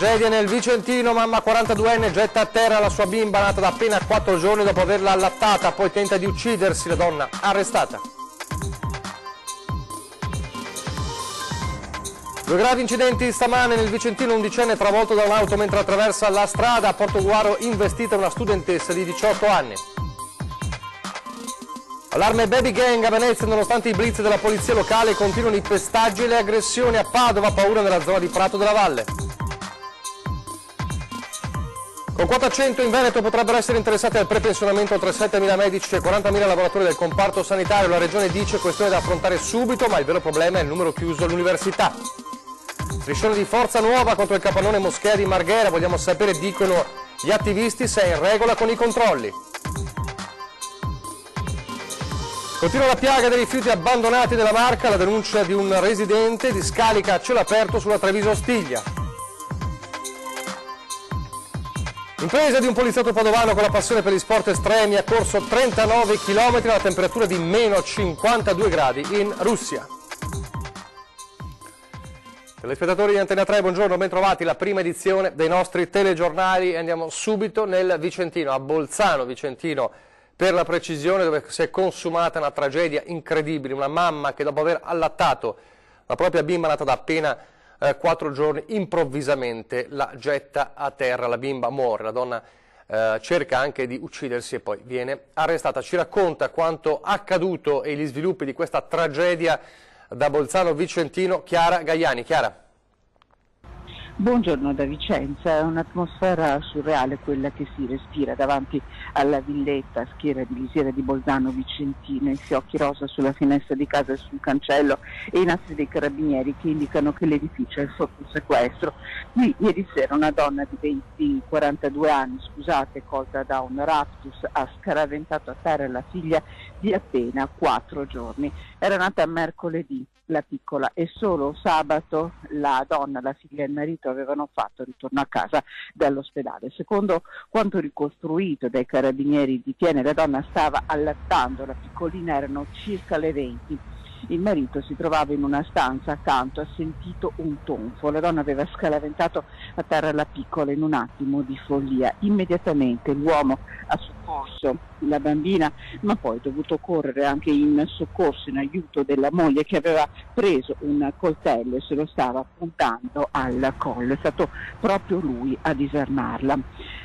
Tragedia nel Vicentino, mamma 42enne getta a terra la sua bimba nata da appena 4 giorni dopo averla allattata, poi tenta di uccidersi, la donna arrestata. Due gravi incidenti stamane nel Vicentino, undicenne travolto da un'auto mentre attraversa la strada, a Portogruaro investita una studentessa di 18 anni. Allarme baby gang a Venezia, nonostante i blitz della polizia locale continuano i pestaggi e le aggressioni. A Padova, paura nella zona di Prato della Valle. Con quota 100 in Veneto potrebbero essere interessati al prepensionamento oltre 7.000 medici e 40.000 lavoratori del comparto sanitario. La regione dice questione da affrontare subito, ma il vero problema è il numero chiuso all'università. Striscione di Forza Nuova contro il capannone Moschea di Marghera. Vogliamo sapere, dicono gli attivisti, se è in regola con i controlli. Continua la piaga dei rifiuti abbandonati nella Marca, la denuncia di un residente di scarica a cielo aperto sulla Treviso-Ostiglia. Impresa di un poliziotto padovano con la passione per gli sport estremi ha corso 39 km alla temperatura di meno 52 gradi in Russia. Telespettatori di Antena 3, buongiorno, ben trovati, la prima edizione dei nostri telegiornali. Andiamo subito nel Vicentino, a Bolzano Vicentino, per la precisione, dove si è consumata una tragedia incredibile. Una mamma che dopo aver allattato la propria bimba nata da appena 4 giorni, improvvisamente la getta a terra, la bimba muore, la donna cerca anche di uccidersi e poi viene arrestata. Ci racconta quanto accaduto e gli sviluppi di questa tragedia da Bolzano Vicentino Chiara Gaiani. Chiara. Buongiorno da Vicenza, è un'atmosfera surreale quella che si respira davanti alla villetta schiera di lisiera di Bolzano Vicentino, i fiocchi rosa sulla finestra di casa e sul cancello e i nastri dei carabinieri che indicano che l'edificio è sotto sequestro. Qui ieri sera una donna di 42 anni, colta da un raptus, ha scaraventato a terra la figlia di appena 4 giorni. Era nata mercoledì la piccola e solo sabato la donna, la figlia e il marito avevano fatto ritorno a casa dall'ospedale. Secondo quanto ricostruito dai carabinieri di Thiene, la donna stava allattando la piccolina, erano circa le 20. Il marito si trovava in una stanza accanto, ha sentito un tonfo. La donna aveva scaraventato a terra la piccola in un attimo di follia. Immediatamente l'uomo ha soccorso la bambina, ma poi è dovuto correre anche in soccorso, in aiuto della moglie che aveva preso un coltello e se lo stava puntando al collo. È stato proprio lui a disarmarla.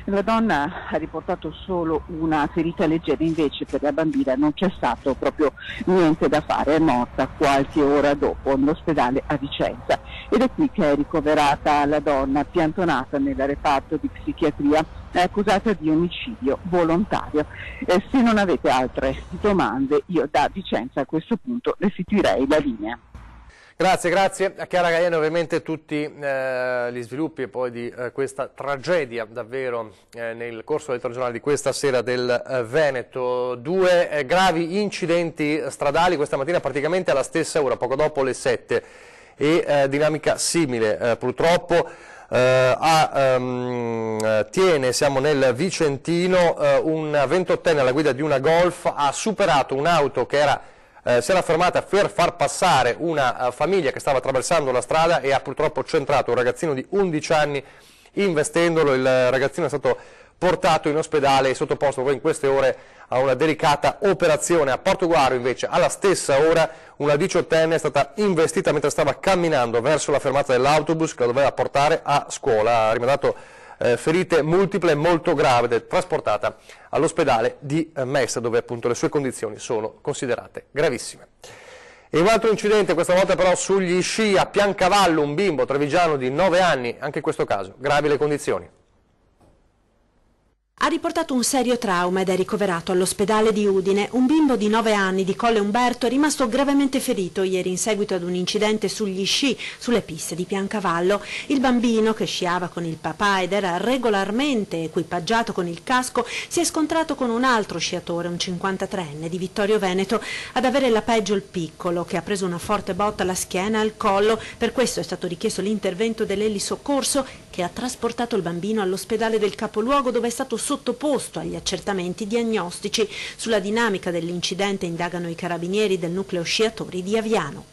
La donna ha riportato solo una ferita leggera, invece per la bambina non c'è stato proprio niente da fare, è morta qualche ora dopo all'ospedale a Vicenza ed è qui che è ricoverata la donna piantonata nel reparto di psichiatria, è accusata di omicidio volontario. Se non avete altre domande, io da Vicenza a questo punto restituirei la linea. Grazie a Chiara Gaiani. Ovviamente tutti gli sviluppi e poi di questa tragedia davvero nel corso del telegiornale di questa sera del Veneto. Due gravi incidenti stradali questa mattina praticamente alla stessa ora, poco dopo le 7, e dinamica simile purtroppo. Tiene, siamo nel Vicentino, un 28enne alla guida di una Golf ha superato un'auto che si era fermata per far passare una famiglia che stava attraversando la strada e ha purtroppo centrato un ragazzino di 11 anni investendolo. Il ragazzino è stato portato in ospedale e sottoposto poi in queste ore a una delicata operazione. A Portogruaro invece alla stessa ora una 18enne è stata investita mentre stava camminando verso la fermata dell'autobus che la doveva portare a scuola. Ha rimandato ferite multiple molto gravi ed è trasportata all'ospedale di Messa, dove appunto le sue condizioni sono considerate gravissime. E un altro incidente, questa volta però sugli sci a Piancavallo, un bimbo trevigiano di 9 anni, anche in questo caso gravi le condizioni. Ha riportato un serio trauma ed è ricoverato all'ospedale di Udine. Un bimbo di 9 anni di Colle Umberto è rimasto gravemente ferito ieri in seguito ad un incidente sugli sci sulle piste di Piancavallo. Il bambino, che sciava con il papà ed era regolarmente equipaggiato con il casco, si è scontrato con un altro sciatore, un 53enne di Vittorio Veneto. Ad avere la peggio il piccolo, che ha preso una forte botta alla schiena e al collo. Per questo è stato richiesto l'intervento dell'elisoccorso, che ha trasportato il bambino all'ospedale del capoluogo, dove è stato sottoposto agli accertamenti diagnostici. Sulla dinamica dell'incidente indagano i carabinieri del nucleo sciatori di Aviano.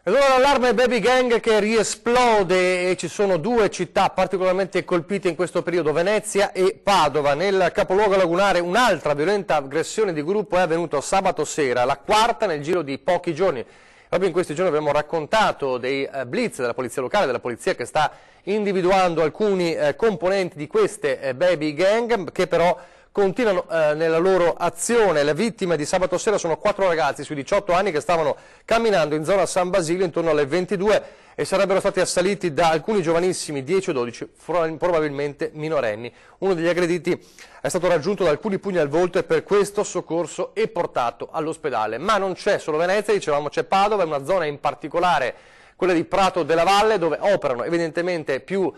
Ed ora l'allarme baby gang che riesplode e ci sono due città particolarmente colpite in questo periodo, Venezia e Padova. Nel capoluogo lagunare un'altra violenta aggressione di gruppo è avvenuta sabato sera, la quarta nel giro di pochi giorni. Proprio in questi giorni abbiamo raccontato dei blitz della polizia locale, della polizia che sta individuando alcuni componenti di queste baby gang che però continuano nella loro azione. Le vittime di sabato sera sono 4 ragazzi sui 18 anni che stavano camminando in zona San Basilio intorno alle 22 e sarebbero stati assaliti da alcuni giovanissimi, 10 o 12, probabilmente minorenni. Uno degli aggrediti è stato raggiunto da alcuni pugni al volto e per questo soccorso e portato all'ospedale. Ma non c'è solo Venezia, dicevamo c'è Padova, è una zona in particolare, quella di Prato della Valle, dove operano evidentemente più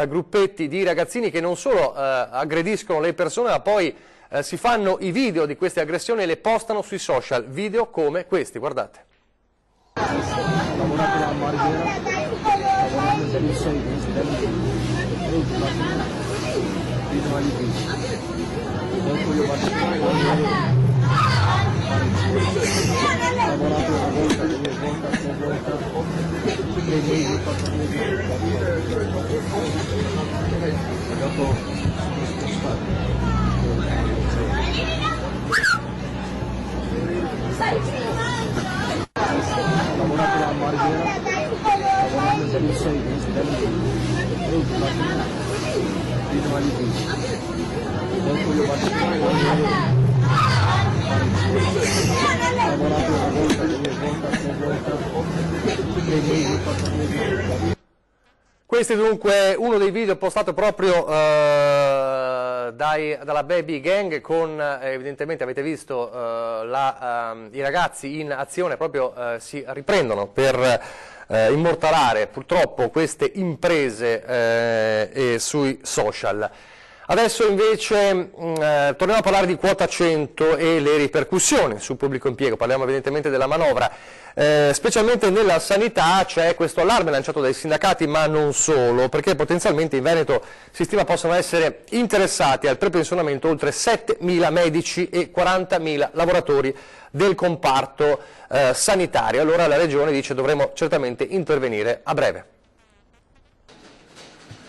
gruppetti di ragazzini che non solo aggrediscono le persone, ma poi si fanno i video di queste aggressioni e le postano sui social, video come questi, guardate. Lavorate a Marghera, lavorando per il 6 dopo io vado lavorato una volta, 2 volte, 3 volte, 3 mesi, 4 mesi, dopo lavorato a Marghera, lavorando per il 6 dopo io vado lavorato una volta, 2 volte, 3 volte, 3 mesi, 4 mesi. Questo è dunque uno dei video postato proprio dalla baby gang con, evidentemente avete visto, i ragazzi in azione proprio si riprendono per immortalare purtroppo queste imprese sui social. Adesso invece torniamo a parlare di quota 100 e le ripercussioni sul pubblico impiego, parliamo evidentemente della manovra. Specialmente nella sanità c'è questo allarme lanciato dai sindacati, ma non solo, perché potenzialmente in Veneto si stima possano essere interessati al prepensionamento oltre 7.000 medici e 40.000 lavoratori del comparto sanitario. Allora la Regione dice dovremo certamente intervenire a breve.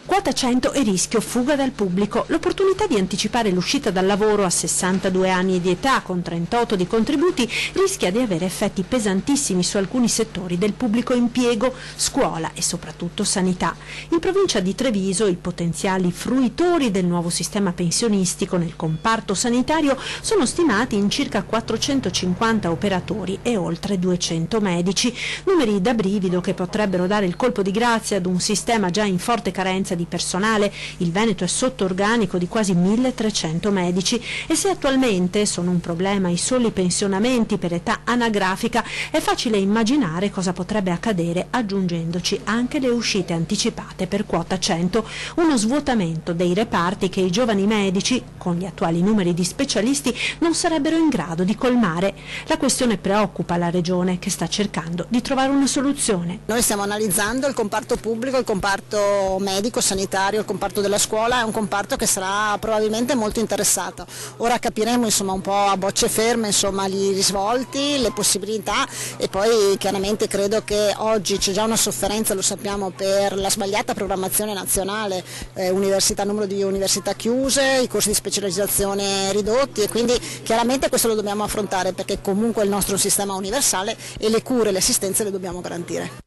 Quota 100 e rischio fuga dal pubblico. L'opportunità di anticipare l'uscita dal lavoro a 62 anni di età con 38 di contributi rischia di avere effetti pesantissimi su alcuni settori del pubblico impiego, scuola e soprattutto sanità. In provincia di Treviso i potenziali fruitori del nuovo sistema pensionistico nel comparto sanitario sono stimati in circa 450 operatori e oltre 200 medici, numeri da brivido che potrebbero dare il colpo di grazia ad un sistema già in forte carenza di personale. Il Veneto è sotto organico di quasi 1.300 medici e se attualmente sono un problema i soli pensionamenti per età anagrafica, è facile immaginare cosa potrebbe accadere aggiungendoci anche le uscite anticipate per quota 100, uno svuotamento dei reparti che i giovani medici, con gli attuali numeri di specialisti, non sarebbero in grado di colmare. La questione preoccupa la Regione, che sta cercando di trovare una soluzione. Noi stiamo analizzando il comparto pubblico, il comparto medico, sanitario, il comparto della scuola, è un comparto che sarà probabilmente molto interessato. Ora capiremo insomma un po' a bocce ferme insomma gli risvolti, le possibilità e poi chiaramente credo che oggi c'è già una sofferenza, lo sappiamo, per la sbagliata programmazione nazionale, numero di università chiuse, i corsi di specializzazione ridotti e quindi chiaramente questo lo dobbiamo affrontare perché comunque il nostro è un sistema universale e le cure e le assistenze le dobbiamo garantire.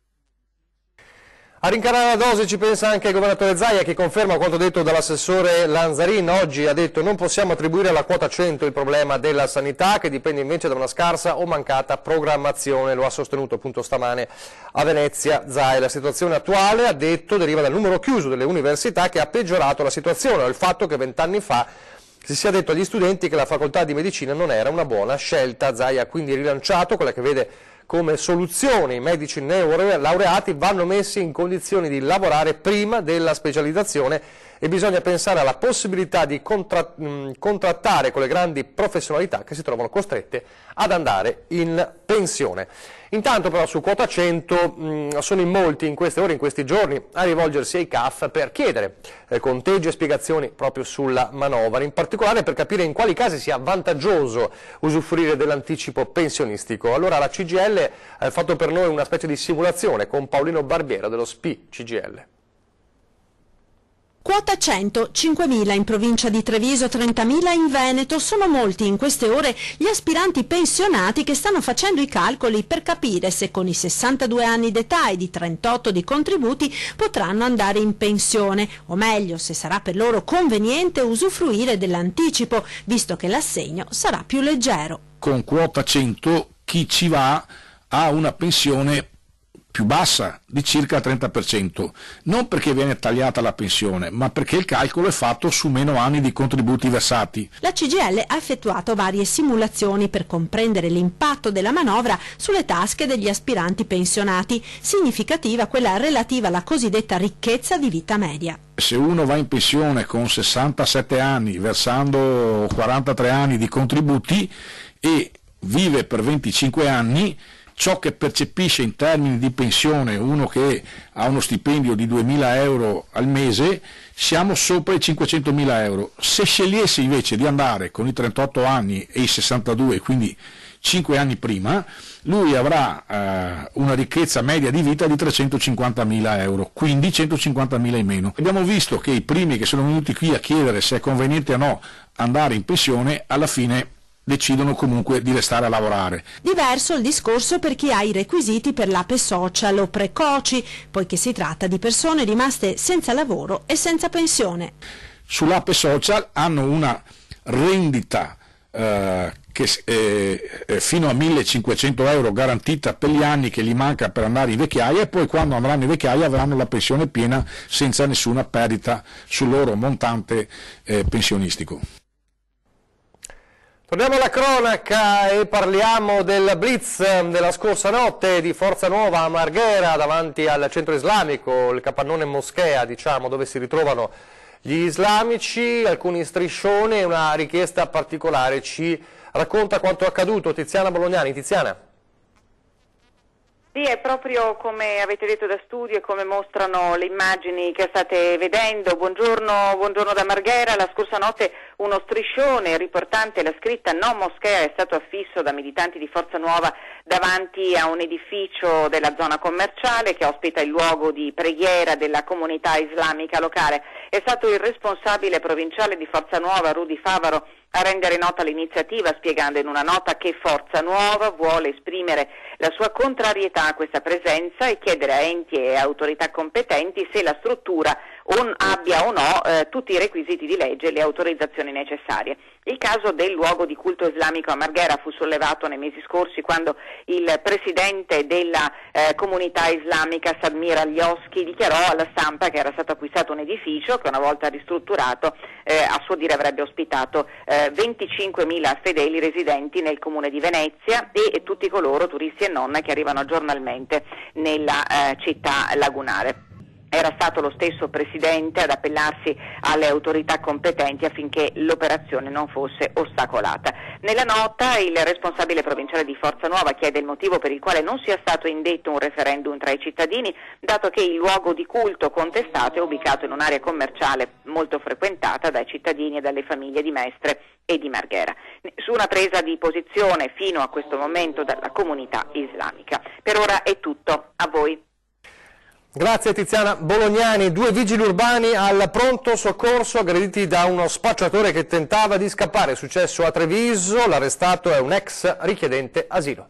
A rincarare la dose ci pensa anche il governatore Zaia, che conferma quanto detto dall'assessore Lanzarin. Oggi ha detto non possiamo attribuire alla quota 100 il problema della sanità, che dipende invece da una scarsa o mancata programmazione. Lo ha sostenuto appunto stamane a Venezia Zaia. La situazione attuale, ha detto, deriva dal numero chiuso delle università che ha peggiorato la situazione, o il fatto che 20 anni fa si sia detto agli studenti che la facoltà di medicina non era una buona scelta. Zaia ha quindi rilanciato quella che vede come soluzione i medici neolaureati vanno messi in condizioni di lavorare prima della specializzazione e bisogna pensare alla possibilità di contrattare con le grandi professionalità che si trovano costrette ad andare in pensione. Intanto però su quota 100 sono in molti in queste ore, in questi giorni, a rivolgersi ai CAF per chiedere conteggi e spiegazioni proprio sulla manovra, in particolare per capire in quali casi sia vantaggioso usufruire dell'anticipo pensionistico. Allora la CGIL ha fatto per noi una specie di simulazione con Paolino Barbiero dello SPI CGIL. Quota 100, 5.000 in provincia di Treviso, 30.000 in Veneto. Sono molti in queste ore gli aspiranti pensionati che stanno facendo i calcoli per capire se con i 62 anni d'età e di 38 di contributi potranno andare in pensione, o meglio se sarà per loro conveniente usufruire dell'anticipo, visto che l'assegno sarà più leggero. Con quota 100 chi ci va ha una pensione più bassa, di circa il 30%, non perché viene tagliata la pensione, ma perché il calcolo è fatto su meno anni di contributi versati. La CGIL ha effettuato varie simulazioni per comprendere l'impatto della manovra sulle tasche degli aspiranti pensionati, significativa quella relativa alla cosiddetta ricchezza di vita media. Se uno va in pensione con 67 anni, versando 43 anni di contributi e vive per 25 anni, ciò che percepisce in termini di pensione uno che ha uno stipendio di 2.000 euro al mese, siamo sopra i 500.000 euro. Se scegliesse invece di andare con i 38 anni e i 62, quindi 5 anni prima, lui avrà una ricchezza media di vita di 350.000 euro, quindi 150.000 in meno. Abbiamo visto che i primi che sono venuti qui a chiedere se è conveniente o no andare in pensione, alla fine decidono comunque di restare a lavorare. Diverso il discorso per chi ha i requisiti per l'APE social o precoci, poiché si tratta di persone rimaste senza lavoro e senza pensione. Sull'APE social hanno una rendita che fino a 1.500 euro garantita per gli anni che gli manca per andare in vecchiaia, e poi quando andranno in vecchiaia avranno la pensione piena senza nessuna perdita sul loro montante pensionistico. Torniamo alla cronaca e parliamo del blitz della scorsa notte di Forza Nuova a Marghera davanti al centro islamico, il capannone moschea, diciamo, dove si ritrovano gli islamici, alcuni striscioni e una richiesta particolare. Ci racconta quanto accaduto Tiziana Bolognani. Tiziana. Sì, è proprio come avete detto da studio e come mostrano le immagini che state vedendo. Buongiorno da Marghera. La scorsa notte uno striscione riportante la scritta "No moschea" è stato affisso da militanti di Forza Nuova davanti a un edificio della zona commerciale che ospita il luogo di preghiera della comunità islamica locale. È stato il responsabile provinciale di Forza Nuova, Rudy Favaro, a rendere nota l'iniziativa, spiegando in una nota che Forza Nuova vuole esprimere la sua contrarietà a questa presenza e chiedere a enti e autorità competenti se la struttura abbia o no tutti i requisiti di legge e le autorizzazioni necessarie. Il caso del luogo di culto islamico a Marghera fu sollevato nei mesi scorsi quando il presidente della comunità islamica, Sadmir Aglioschi, dichiarò alla stampa che era stato acquistato un edificio che una volta ristrutturato a suo dire avrebbe ospitato 25.000 fedeli residenti nel comune di Venezia e tutti coloro, turisti e non, che arrivano giornalmente nella città lagunare. Era stato lo stesso presidente ad appellarsi alle autorità competenti affinché l'operazione non fosse ostacolata. Nella nota il responsabile provinciale di Forza Nuova chiede il motivo per il quale non sia stato indetto un referendum tra i cittadini, dato che il luogo di culto contestato è ubicato in un'area commerciale molto frequentata dai cittadini e dalle famiglie di Mestre e di Marghera. Su una presa di posizione fino a questo momento dalla comunità islamica. Per ora è tutto, a voi. Grazie Tiziana Bolognani. 2 vigili urbani al pronto soccorso aggrediti da uno spacciatore che tentava di scappare. È successo a Treviso, l'arrestato è un ex richiedente asilo.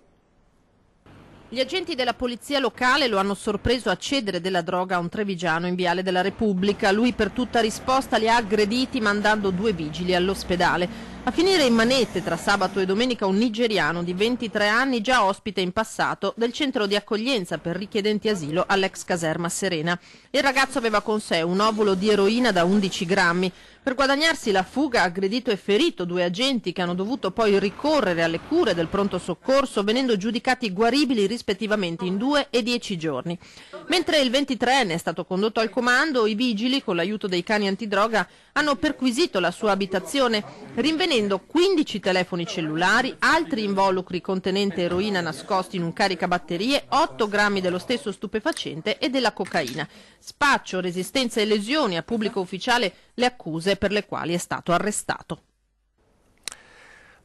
Gli agenti della polizia locale lo hanno sorpreso a cedere della droga a un trevigiano in Viale della Repubblica. Lui per tutta risposta li ha aggrediti mandando 2 vigili all'ospedale. A finire in manette tra sabato e domenica un nigeriano di 23 anni già ospite in passato del centro di accoglienza per richiedenti asilo all'ex caserma Serena. Il ragazzo aveva con sé un ovulo di eroina da 11 grammi. Per guadagnarsi la fuga ha aggredito e ferito 2 agenti che hanno dovuto poi ricorrere alle cure del pronto soccorso, venendo giudicati guaribili rispettivamente in 2 e 10 giorni. Mentre il 23enne è stato condotto al comando, i vigili, con l'aiuto dei cani antidroga, hanno perquisito la sua abitazione, rinvenendo 15 telefoni cellulari, altri involucri contenente eroina nascosti in un caricabatterie, 8 grammi dello stesso stupefacente e della cocaina. Spaccio, resistenza e lesioni a pubblico ufficiale le accuse per le quali è stato arrestato.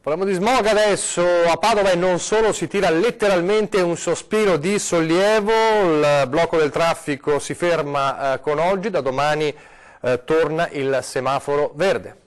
Parliamo di smog adesso. A Padova e non solo si tira letteralmente un sospiro di sollievo, il blocco del traffico si ferma con oggi, da domani torna il semaforo verde.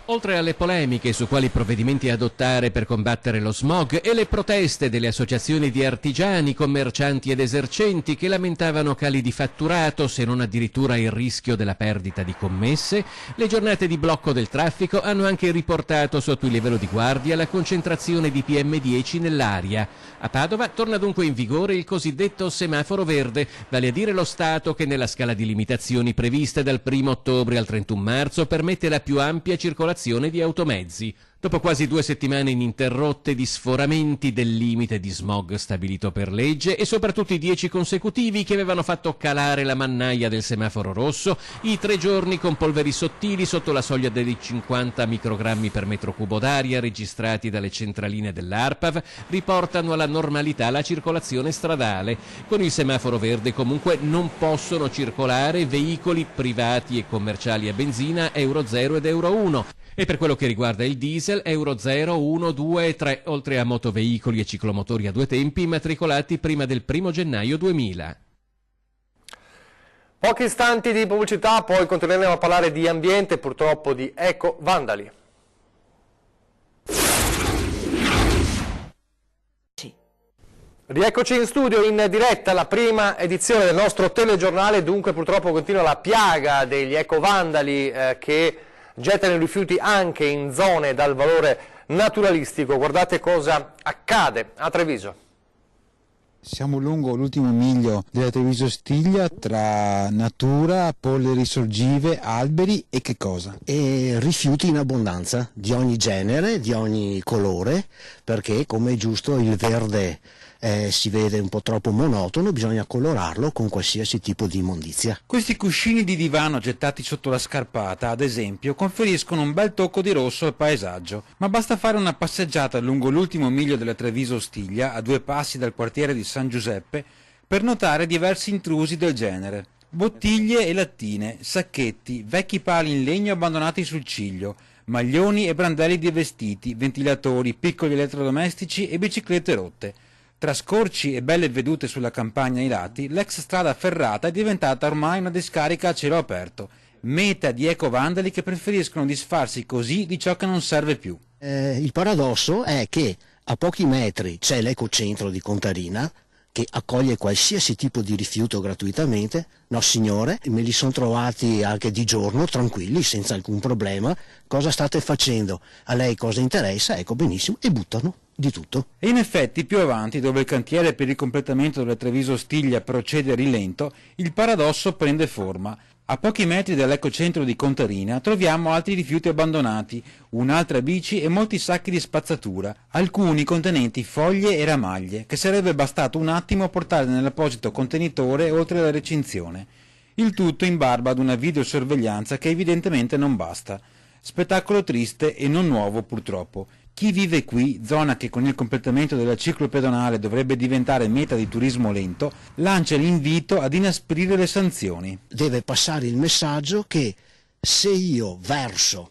Oltre alle polemiche su quali provvedimenti adottare per combattere lo smog e le proteste delle associazioni di artigiani, commercianti ed esercenti che lamentavano cali di fatturato, se non addirittura il rischio della perdita di commesse, le giornate di blocco del traffico hanno anche riportato sotto il livello di guardia la concentrazione di PM10 nell'aria. A Padova torna dunque in vigore il cosiddetto semaforo verde, vale a dire lo Stato che nella scala di limitazioni previste dal 1 ottobre al 31 marzo permette la più ampia circolazione di automezzi. Dopo quasi 2 settimane ininterrotte di sforamenti del limite di smog stabilito per legge e soprattutto i 10 consecutivi che avevano fatto calare la mannaia del semaforo rosso, i 3 giorni con polveri sottili sotto la soglia dei 50 microgrammi per metro cubo d'aria registrati dalle centraline dell'ARPAV riportano alla normalità la circolazione stradale. Con il semaforo verde comunque non possono circolare veicoli privati e commerciali a benzina Euro 0 ed Euro 1. E per quello che riguarda il diesel, Euro 0, 1, 2 e 3, oltre a motoveicoli e ciclomotori a 2 tempi immatricolati prima del 1 gennaio 2000. Pochi istanti di pubblicità, poi continueremo a parlare di ambiente, purtroppo di eco-vandali. Rieccoci in studio in diretta alla prima edizione del nostro telegiornale. Dunque purtroppo continua la piaga degli eco-vandali che gettano i rifiuti anche in zone dal valore naturalistico. Guardate cosa accade a Treviso. Siamo lungo l'ultimo miglio della Treviso Stiglia tra natura, polveri sorgive, alberi e che cosa? E rifiuti in abbondanza, di ogni genere, di ogni colore, perché come è giusto il verde si vede un po' troppo monotono, bisogna colorarlo con qualsiasi tipo di immondizia. Questi cuscini di divano gettati sotto la scarpata, ad esempio, conferiscono un bel tocco di rosso al paesaggio, ma basta fare una passeggiata lungo l'ultimo miglio della Treviso Stiglia, a 2 passi dal quartiere di San Giuseppe, per notare diversi intrusi del genere. Bottiglie e lattine, sacchetti, vecchi pali in legno abbandonati sul ciglio, maglioni e brandelli di vestiti, ventilatori, piccoli elettrodomestici e biciclette rotte. Tra scorci e belle vedute sulla campagna ai lati, l'ex strada ferrata è diventata ormai una discarica a cielo aperto, meta di eco-vandali che preferiscono disfarsi così di ciò che non serve più. Il paradosso è che a pochi metri c'è l'ecocentro di Contarina, che accoglie qualsiasi tipo di rifiuto gratuitamente. No signore, me li sono trovati anche di giorno, tranquilli, senza alcun problema. Cosa state facendo? A lei cosa interessa? Ecco, benissimo, e buttano di tutto. E in effetti più avanti, dove il cantiere per il completamento della Treviso Stiglia procede a rilento, il paradosso prende forma. A pochi metri dall'ecocentro di Contarina troviamo altri rifiuti abbandonati, un'altra bici e molti sacchi di spazzatura, alcuni contenenti foglie e ramaglie, che sarebbe bastato un attimo a portare nell'apposito contenitore oltre la recinzione. Il tutto in barba ad una videosorveglianza che evidentemente non basta. Spettacolo triste e non nuovo purtroppo. Chi vive qui, zona che con il completamento della ciclopedonale dovrebbe diventare meta di turismo lento, lancia l'invito ad inasprire le sanzioni. Deve passare il messaggio che se io verso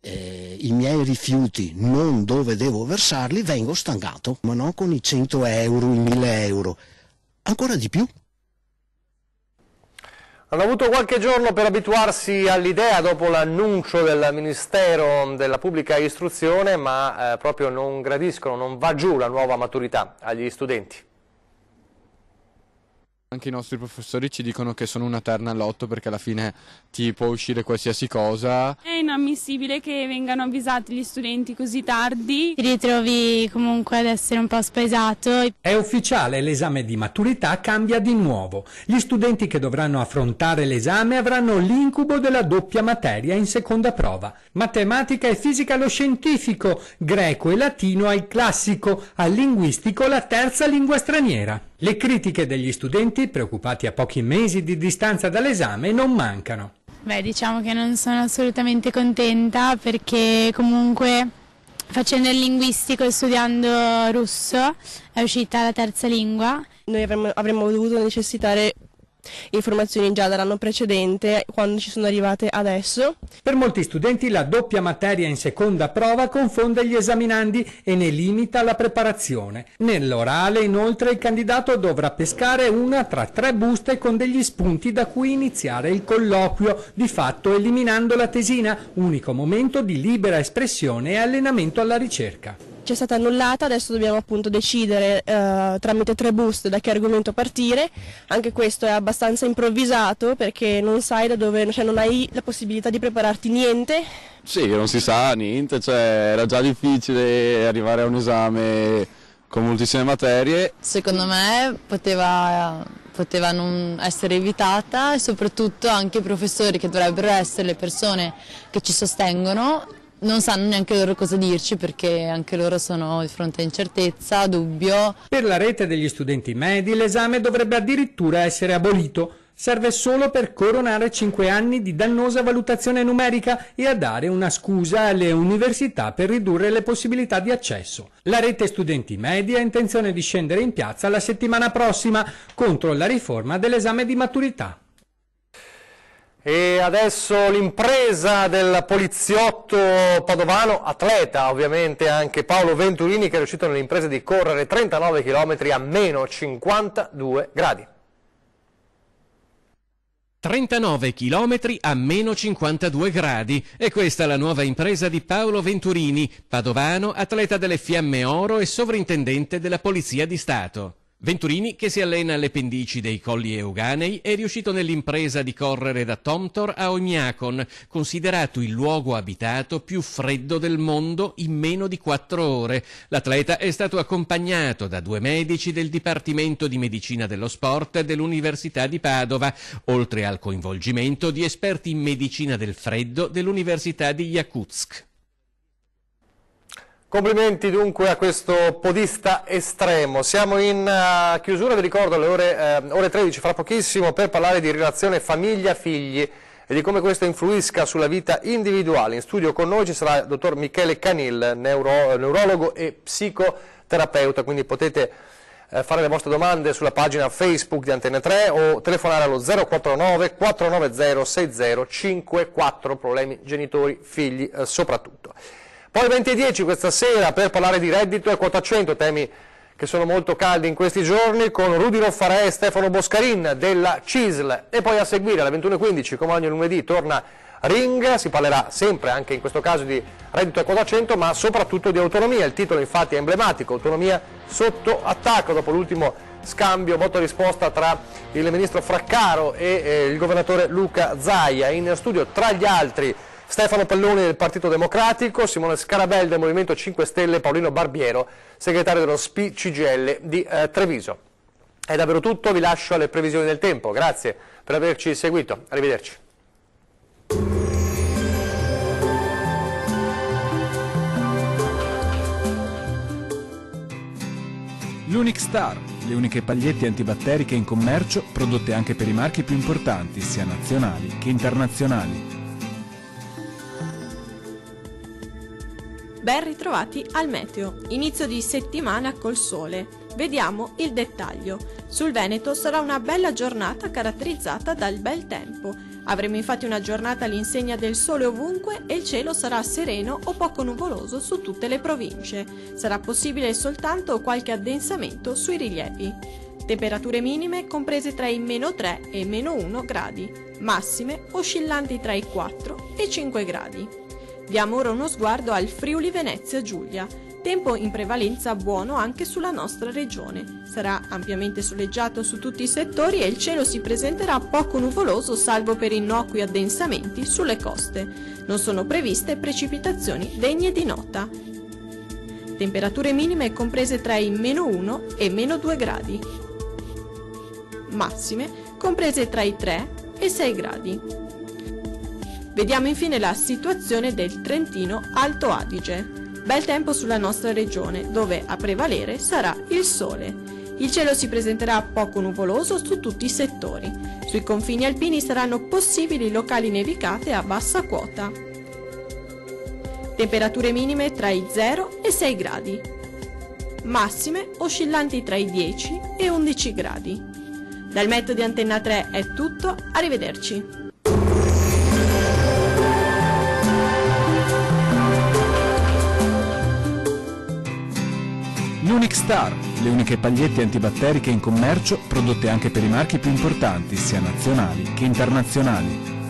i miei rifiuti non dove devo versarli, vengo stancato, ma non con i 100 euro, i 1000 euro, ancora di più. Hanno avuto qualche giorno per abituarsi all'idea dopo l'annuncio del Ministero della Pubblica Istruzione, ma proprio non gradiscono, non va giù la nuova maturità agli studenti. Anche i nostri professori ci dicono che sono una terna all'otto perché alla fine ti può uscire qualsiasi cosa. È inammissibile che vengano avvisati gli studenti così tardi. Ti ritrovi comunque ad essere un po' spaesato. È ufficiale, l'esame di maturità cambia di nuovo. Gli studenti che dovranno affrontare l'esame avranno l'incubo della doppia materia in seconda prova. Matematica e fisica allo scientifico, greco e latino al classico, al linguistico la terza lingua straniera. Le critiche degli studenti, preoccupati a pochi mesi di distanza dall'esame, non mancano. Beh, diciamo che non sono assolutamente contenta perché comunque facendo il linguistico e studiando russo è uscita la terza lingua. Noi avremmo dovuto necessitare informazioni già dall'anno precedente, quando ci sono arrivate adesso. Per molti studenti la doppia materia in seconda prova confonde gli esaminandi e ne limita la preparazione. Nell'orale, inoltre, il candidato dovrà pescare una tra 3 buste con degli spunti da cui iniziare il colloquio, di fatto eliminando la tesina, unico momento di libera espressione e allenamento alla ricerca. C'è stata annullata, adesso dobbiamo appunto decidere tramite 3 buste da che argomento partire. Anche questo è abbastanza improvvisato perché non sai da dove, cioè non hai la possibilità di prepararti niente. Sì, non si sa niente, cioè era già difficile arrivare a un esame con moltissime materie. Secondo me poteva non essere evitata e soprattutto anche i professori, che dovrebbero essere le persone che ci sostengono, non sanno neanche loro cosa dirci perché anche loro sono di fronte a incertezza, dubbio. Per la rete degli studenti medi l'esame dovrebbe addirittura essere abolito. Serve solo per coronare 5 anni di dannosa valutazione numerica e a dare una scusa alle università per ridurre le possibilità di accesso. La rete studenti medi ha intenzione di scendere in piazza la settimana prossima contro la riforma dell'esame di maturità. E adesso l'impresa del poliziotto padovano, atleta ovviamente anche Paolo Venturini, che è riuscito nell'impresa di correre 39 km a meno 52 gradi. 39 chilometri a meno 52 gradi. E questa è la nuova impresa di Paolo Venturini, padovano, atleta delle Fiamme Oro e sovrintendente della Polizia di Stato. Venturini, che si allena alle pendici dei Colli Euganei, è riuscito nell'impresa di correre da Tomtor a Oymyakon, considerato il luogo abitato più freddo del mondo, in meno di 4 ore. L'atleta è stato accompagnato da 2 medici del Dipartimento di Medicina dello Sport dell'Università di Padova, oltre al coinvolgimento di esperti in medicina del freddo dell'Università di Yakutsk. Complimenti dunque a questo podista estremo. Siamo in chiusura, vi ricordo alle ore 13 fra pochissimo per parlare di relazione famiglia-figli e di come questo influisca sulla vita individuale. In studio con noi ci sarà il dottor Michele Canil, neurologo e psicoterapeuta, quindi potete fare le vostre domande sulla pagina Facebook di Antenne 3 o telefonare allo 049 490 6054, problemi genitori, figli soprattutto. Poi 20:10 questa sera per parlare di reddito e quota 100, temi che sono molto caldi in questi giorni, con Rudy Roffarè e Stefano Boscarin della CISL. E poi a seguire alle 21:15, come ogni lunedì, torna Ring, si parlerà sempre, anche in questo caso, di reddito e quota 100, ma soprattutto di autonomia. Il titolo infatti è emblematico, autonomia sotto attacco, dopo l'ultimo scambio botta e risposta tra il ministro Fraccaro e il governatore Luca Zaia. In studio, tra gli altri, Stefano Pelloni del Partito Democratico, Simone Scarabelli del Movimento 5 Stelle e Paolino Barbiero, segretario dello SPI CGIL di Treviso. È davvero tutto, vi lascio alle previsioni del tempo. Grazie per averci seguito, arrivederci. L'Unic Star, le uniche pagliette antibatteriche in commercio, prodotte anche per i marchi più importanti, sia nazionali che internazionali. Ben ritrovati al meteo, inizio di settimana col sole. Vediamo il dettaglio. Sul Veneto sarà una bella giornata caratterizzata dal bel tempo. Avremo infatti una giornata all'insegna del sole ovunque e il cielo sarà sereno o poco nuvoloso su tutte le province. Sarà possibile soltanto qualche addensamento sui rilievi. Temperature minime comprese tra i -3 e -1 gradi, massime oscillanti tra i 4 e i 5 gradi. Diamo ora uno sguardo al Friuli Venezia Giulia. Tempo in prevalenza buono anche sulla nostra regione. Sarà ampiamente soleggiato su tutti i settori e il cielo si presenterà poco nuvoloso salvo per innocui addensamenti sulle coste. Non sono previste precipitazioni degne di nota. Temperature minime comprese tra i -1 e -2 gradi. Massime comprese tra i 3 e 6 gradi. Vediamo infine la situazione del Trentino Alto Adige. Bel tempo sulla nostra regione, dove a prevalere sarà il sole. Il cielo si presenterà poco nuvoloso su tutti i settori. Sui confini alpini saranno possibili locali nevicate a bassa quota. Temperature minime tra i 0 e 6 gradi. Massime oscillanti tra i 10 e 11 gradi. Dal Meteo di Antenna 3 è tutto, arrivederci. Unique Star, le uniche pagliette antibatteriche in commercio prodotte anche per i marchi più importanti, sia nazionali che internazionali.